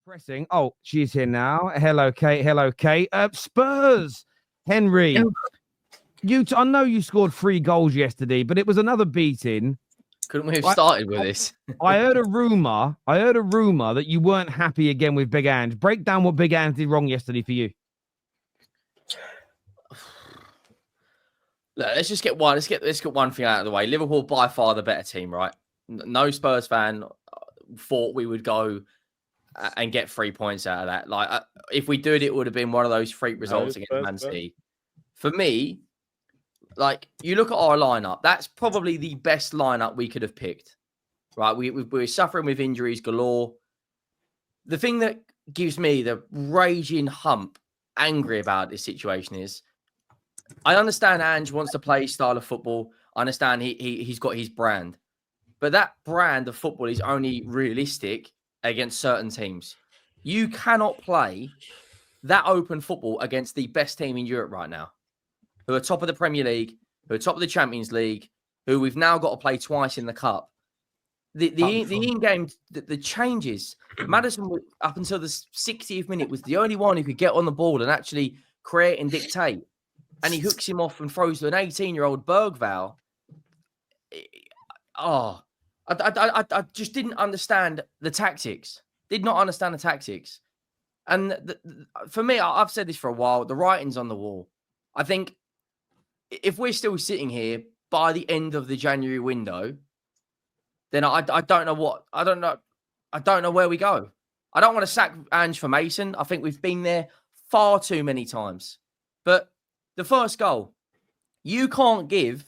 Pressing. Oh, she's here now. Hello, Kate. Hello, Kate. Spurs. Henry. I know you scored 3 goals yesterday, but it was another beating. Couldn't we have started with this? I heard a rumor that you weren't happy again with Big Ange. Break down what Big Ange did wrong yesterday for you. Look, let's get one thing out of the way. Liverpool by far the better team, right? No Spurs fan thought we would go and get 3 points out of that. Like, if we did, it would have been one of those freak results against Man City. For me, like, you look at our lineup, that's probably the best lineup we could have picked, right? We're suffering with injuries galore. The thing that gives me the raging hump, angry about this situation is, I understand Ange wants to play his style of football. I understand he's got his brand. But that brand of football is only realistic against certain teams. You cannot play that open football against the best team in Europe right now, who are top of the Premier League, who are top of the Champions League, who we've now got to play twice in the Cup. The in-game, the changes. Maddison, up until the 60th minute, was the only one who could get on the ball and actually create and dictate. And he hooks him off and throws to an 18-year-old Bergvall. I just didn't understand the tactics. Did not understand the tactics. And for me, I've said this for a while, the writing's on the wall. I think if we're still sitting here by the end of the January window, then I don't know where we go. I don't want to sack Ange for Mason. I think we've been there far too many times. But the first goal, you can't give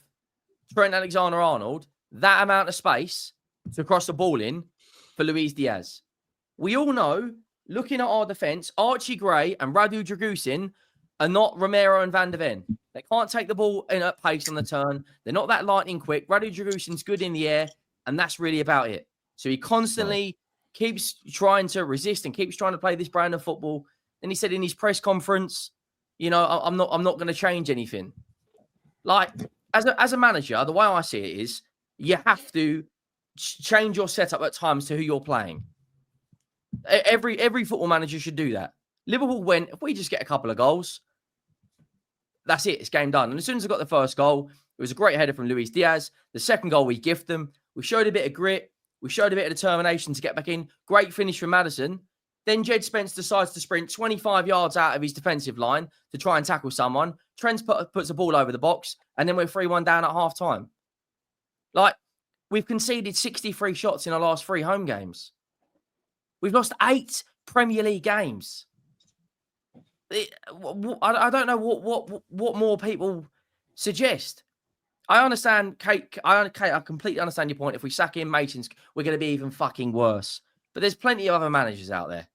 Trent Alexander-Arnold that amount of space to cross the ball in for Luis Diaz. We all know, looking at our defence, Archie Gray and Radu Dragusin are not Romero and Van de Ven. They can't take the ball in at pace on the turn. They're not that lightning quick. Radu Dragusin's good in the air, and that's really about it. So he constantly keeps trying to resist and keeps trying to play this brand of football. And he said in his press conference, I'm not going to change anything. Like, as a manager, the way I see it is, you have to change your setup at times to who you're playing. Every football manager should do that. Liverpool went, if we just get a couple of goals, that's it. It's game done. And as soon as I got the first goal, it was a great header from Luis Diaz. The second goal, we gift them. We showed a bit of grit. We showed a bit of determination to get back in. Great finish from Maddison. Then Jed Spence decides to sprint 25 yards out of his defensive line to try and tackle someone. Trent puts a ball over the box, and then we're 3-1 down at half-time. Like, we've conceded 63 shots in our last 3 home games. We've lost 8 Premier League games. I don't know what more people suggest. I understand, Kate. I completely understand your point. If we sack him, Mason's, we're going to be even fucking worse. But there's plenty of other managers out there.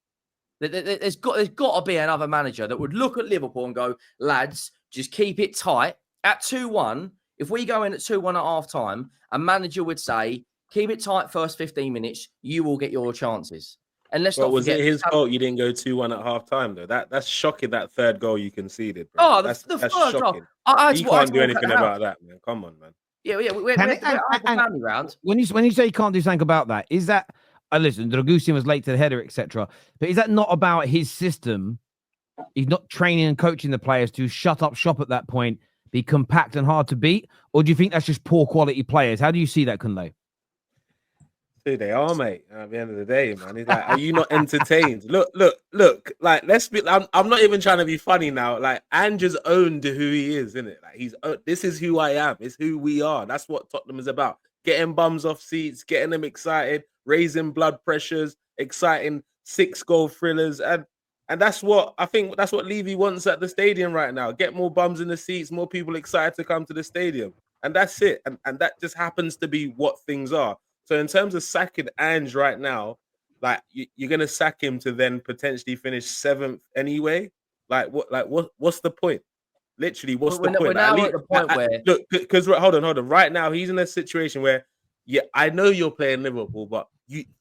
There's got to be another manager that would look at Liverpool and go, lads, just keep it tight. At 2-1, if we go in at 2-1 at half-time, a manager would say, keep it tight first 15 minutes, you will get your chances. And let's not was forget... it his fault you didn't go 2-1 at half-time, though? That's shocking, that third goal you conceded, bro. That's shocking. You can't do anything about that, man. Come on, man. Yeah, we're family round. When you say you can't do something about that, is that... listen, Dragusin was late to the header, etc. But is that not about his system? He's not training and coaching the players to shut up shop at that point, be compact and hard to beat? Or do you think that's just poor quality players? How do you see that, Kunle? Dude, they are, mate. At the end of the day, man, it's like, are you not entertained? Look. Like, let's be. I'm not even trying to be funny now. Like, Ange has owned who he is, isn't it? Like, this is who I am. It's who we are. That's what Tottenham is about. Getting bums off seats, getting them excited, raising blood pressures, exciting 6-goal thrillers, and that's what I think. That's what Levy wants at the stadium right now. Get more bums in the seats, more people excited to come to the stadium, and that's it. And that just happens to be what things are. So in terms of sacking Ange right now, like you're gonna sack him to then potentially finish 7th anyway. What's the point? Literally, what's the point? We're now at the point where look, because hold on. Right now, he's in a situation where, yeah, I know you're playing Liverpool, but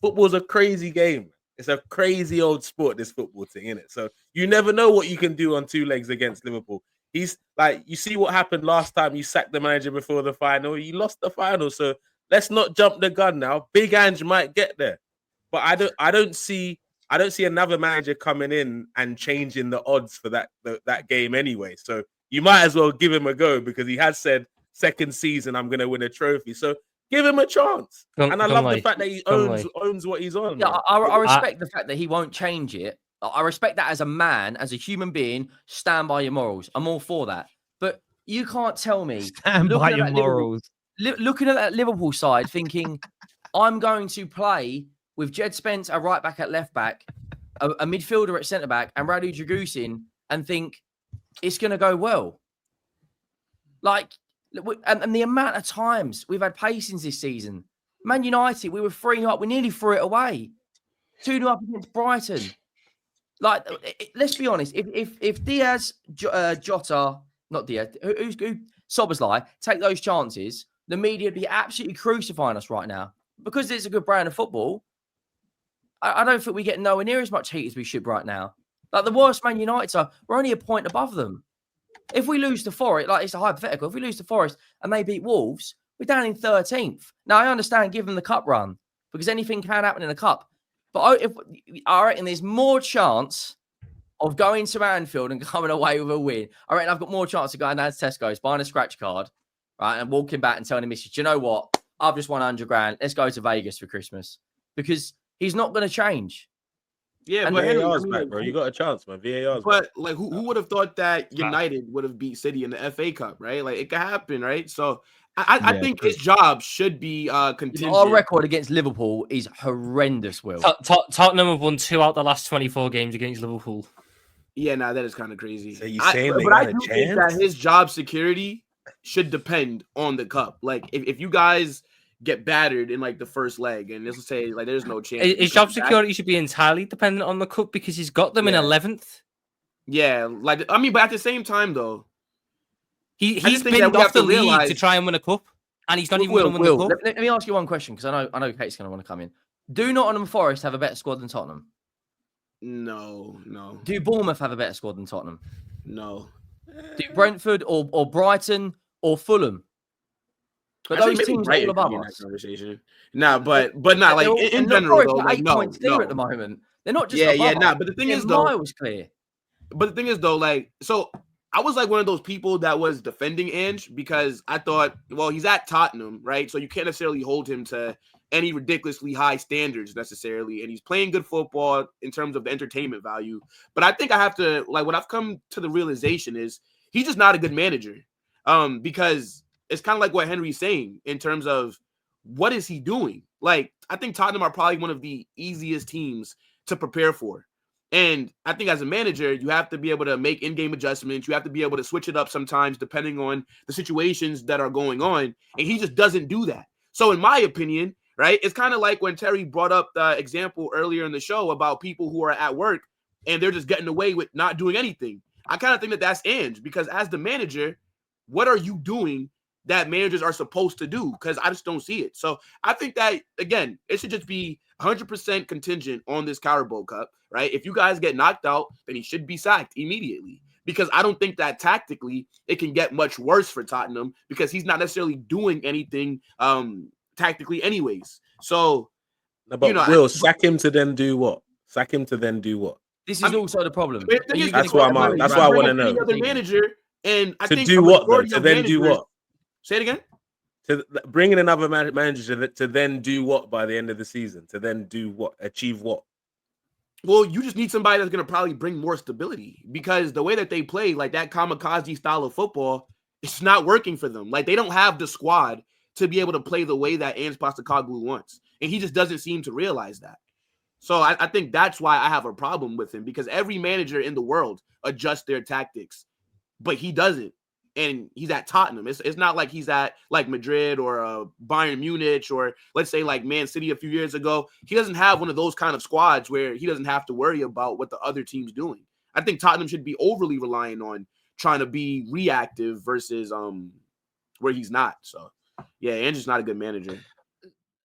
football's a crazy game. It's a crazy old sport, this football thing, isn't it? So you never know what you can do on 2 legs against Liverpool. He's like, you see what happened last time you sacked the manager before the final. You lost the final, so let's not jump the gun now. Big Ange might get there, but I don't see I don't see another manager coming in and changing the odds for that game anyway. So you might as well give him a go because he has said second season I'm going to win a trophy. So give him a chance. And I love the fact that he owns what he's on. Yeah, I respect the fact that he won't change it. I respect that as a man, as a human being. Stand by your morals. I'm all for that. But you can't tell me stand by your morals. Looking at that Liverpool side, thinking I'm going to play with Jed Spence, a right back at left back, a midfielder at centre back, and Radu Dragusin, and think it's going to go well. Like, and the amount of times we've had pacings this season. Man United, we were 3-0 up. We nearly threw it away. 2-0 up against Brighton. Like, let's be honest. If Diaz, Jota, not Diaz, who Szoboszlai, take those chances, the media would be absolutely crucifying us right now. Because it's a good brand of football, I don't think we get nowhere near as much heat as we should right now. Like, the worst Man United are, we're only a point above them. If we lose to Forest, like, it's a hypothetical. If we lose to Forest and they beat Wolves, we're down in 13th. Now, I understand give them the cup run because anything can happen in a cup. But I reckon there's more chance of going to Anfield and coming away with a win. I reckon I've got more chance of going down to Tesco's, buying a scratch card, right, and walking back and telling the missus, do you know what? I've just won 100 grand. Let's go to Vegas for Christmas. Because he's not going to change. Yeah, and but VAR's back, bro. You got a chance, man. VAR's but back. Like, who would have thought that United would have beat City in the FA Cup, right? Like, it could happen, right? So I think his job should be contingent. Our record against Liverpool is horrendous, Will. Tottenham have won 2 out of the last 24 games against Liverpool. Yeah, that is kind of crazy. So you saying but I do think that his job security should depend on the cup. Like, if you guys get battered in like the first leg, and let's say like there's no chance. His job security should be entirely dependent on the cup because he's got them in 11th. Yeah, like I mean, but at the same time though, he's been off the league to try and win a cup, and he's not even going to win the cup. Let me ask you one question because I know Kate's going to want to come in. Do Nottingham Forest have a better squad than Tottenham? No. Do Bournemouth have a better squad than Tottenham? No. Do Brentford or Brighton or Fulham? But those teams are all above us. Conversation. Nah, but not like in general though. Like, 8 points clear at the moment. They're not just But the thing is though, miles clear. But the thing is though, like, so I was like one of those people that was defending Ange because I thought, well, he's at Tottenham, right? So you can't necessarily hold him to any ridiculously high standards necessarily, and he's playing good football in terms of the entertainment value. But I think I have to, like, what I've come to the realization is he's just not a good manager, because it's kind of like what Henry's saying in terms of what is he doing? Like, I think Tottenham are probably one of the easiest teams to prepare for. And I think as a manager, you have to be able to make in-game adjustments. You have to be able to switch it up sometimes depending on the situations that are going on. And he just doesn't do that. So in my opinion, right, it's kind of like when Terry brought up the example earlier in the show about people who are at work and they're just getting away with not doing anything. I kind of think that that's Ange, because as the manager, what are you doing that managers are supposed to do? Because I just don't see it. So I think that, again, it should just be 100% contingent on this Carabao Cup, right? If you guys get knocked out, then he should be sacked immediately, because I don't think that tactically it can get much worse for Tottenham because he's not necessarily doing anything tactically anyways. So, but Will, sack him to then do what? Sack him to then do what? This is also the problem. That's what I want to know. Any other manager, and I to think do what though? To then do what? Say it again. To bring in another manager to then do what by the end of the season? To then do what? Achieve what? Well, you just need somebody that's going to probably bring more stability, because the way that they play, like that kamikaze style of football, it's not working for them. Like, they don't have the squad to be able to play the way that Ange Postecoglou wants. And he just doesn't seem to realize that. So I think that's why I have a problem with him, because every manager in the world adjusts their tactics, but he doesn't. And he's at Tottenham. It's not like he's at like Madrid or Bayern Munich or let's say like Man City a few years ago. He doesn't have one of those kind of squads where he doesn't have to worry about what the other team's doing. I think Tottenham should be overly reliant on trying to be reactive versus where he's not. So, yeah, Ange's not a good manager.